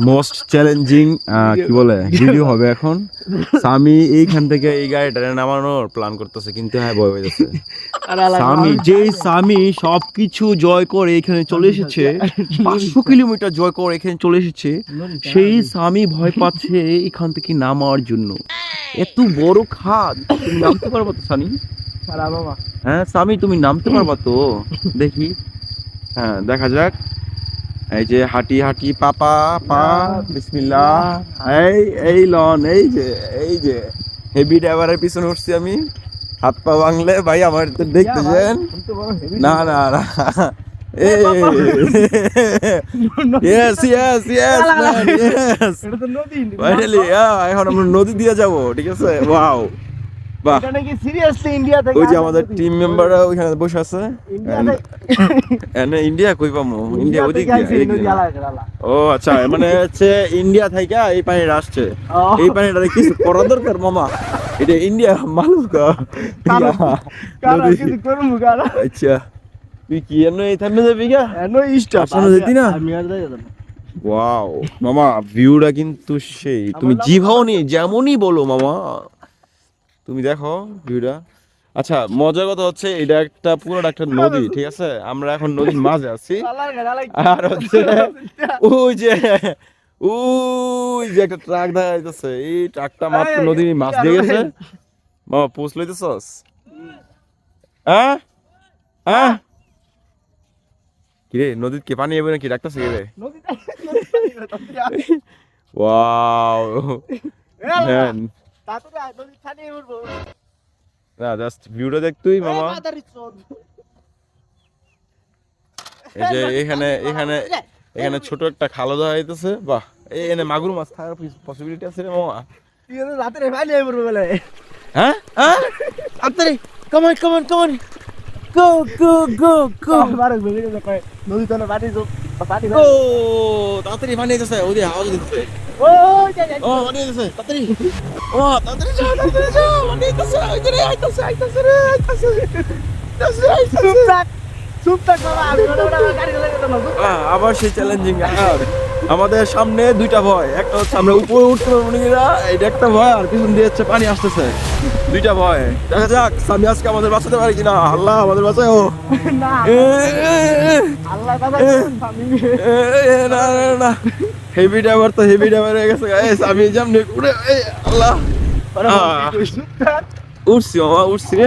Most challenging কি বলে video হবে এখন। সামি এইখান থেকে এই গাড়িটা নামানোর প্ল্যান করতেছে, কিন্তু হ্যাঁ ভয় হইতেছে। সামি সবকিছু জয় করে এখানে চলে এসেছে, 500 কিলোমিটার জয় করে এখানে চলে এসেছে, সেই সামি ভয় পাচ্ছে এখান থেকে নামার জন্য। এত বড় খাদ, তুমি নামতে পারবো তো সানি? হ্যাঁ সামি তুমি নামতে পারবা তো? দেখি, হ্যাঁ দেখা যাক। এই যে হাঁটি হাঁটি পাপা পা বিসমিল্লাহ। এই লন, এই যে হেভি ড্রাইভারের পিছনে উঠছি আমি, হাত পা ভাঙলে ভাই আমার দেখতেছেন। না না না এখন আমরা নদী দিয়ে যাবো, ঠিক আছে? ওয়াও, বাহ। ওই যে আমাদের টিম মেম্বাররা ওইখানে বসে আছে। ইন্ডিয়া কই পামু? ইন্ডিয়া ওদিক দিয়ে। ও আচ্ছা, মানে হচ্ছে ইন্ডিয়া থেকে এই পানিটা আসছে। এই পানিটা কিছু করা দরকার মামা, এটা ইন্ডিয়া মালুকা। আচ্ছা তুই কি এই থামে যাবি গা? সামনে যেতি না? ওয়াও মামা, ভিউটা কিন্তু সেই, তুমি জিভাওনি যেমনই বলো মামা, তুমি দেখো ভিউটা। আচ্ছা মজার কথা হচ্ছে এটা একটা পুরো একটা নদী, ঠিক আছে? আমরা এখন নদীর মাঝে আছি, আর হচ্ছে ওই যে একটা ট্রাক দেখা যাইতেছে, এই ট্রাকটা মাত্র নদীর মাছ দিয়ে গেছে। মামা পোস্ট লইতেছস? হ্যাঁ হ্যাঁ, কিরে নদীর কে পানি এবে নাকি ডাকতেছে রে? ওয়াও ম্যান, না জাস্ট ভিউটা দেখ তুই মামা। এই যে এখানে এখানে এখানে ছোট একটা খাল দেওয়া হইতেছে, বাহ। এই এনে মাগুর মাছ থাকার পসিবিলিটি আছে রে মামা। হ্যাঁ হ্যাঁ আত্তারে, come on come on come on, go go go go. ও তাড়াতাড়ি পানি আইতেছে, ওই যে আওয়াজ দিতেছে। ও পানি আইতেছে তাড়াতাড়ি, ও তাড়াতাড়ি যাও তাড়াতাড়ি যাও, পানি আইতেছে, ওই যে আইতেছে রে আবার সেই চ্যালেঞ্জিং। আমাদের সামনে দুইটা ভয়, একটা হচ্ছে আমরা উপরে উঠতে পারবো না, এটা একটা ভয়, আর পিছন দিয়ে হচ্ছে পানি আসতেছে, দুইটা ভয়। দেখা যাক সামি আজকে আমাদের বাঁচাতে পারে কিনা। আল্লাহ আমাদের বাঁচায়। না হেভি ড্রাইভার তো হেভি ড্রাইভার হয়ে গেছে সামি, যেমনি উড়ে আল্লাহ উঠছি মামা, উঠছি রে।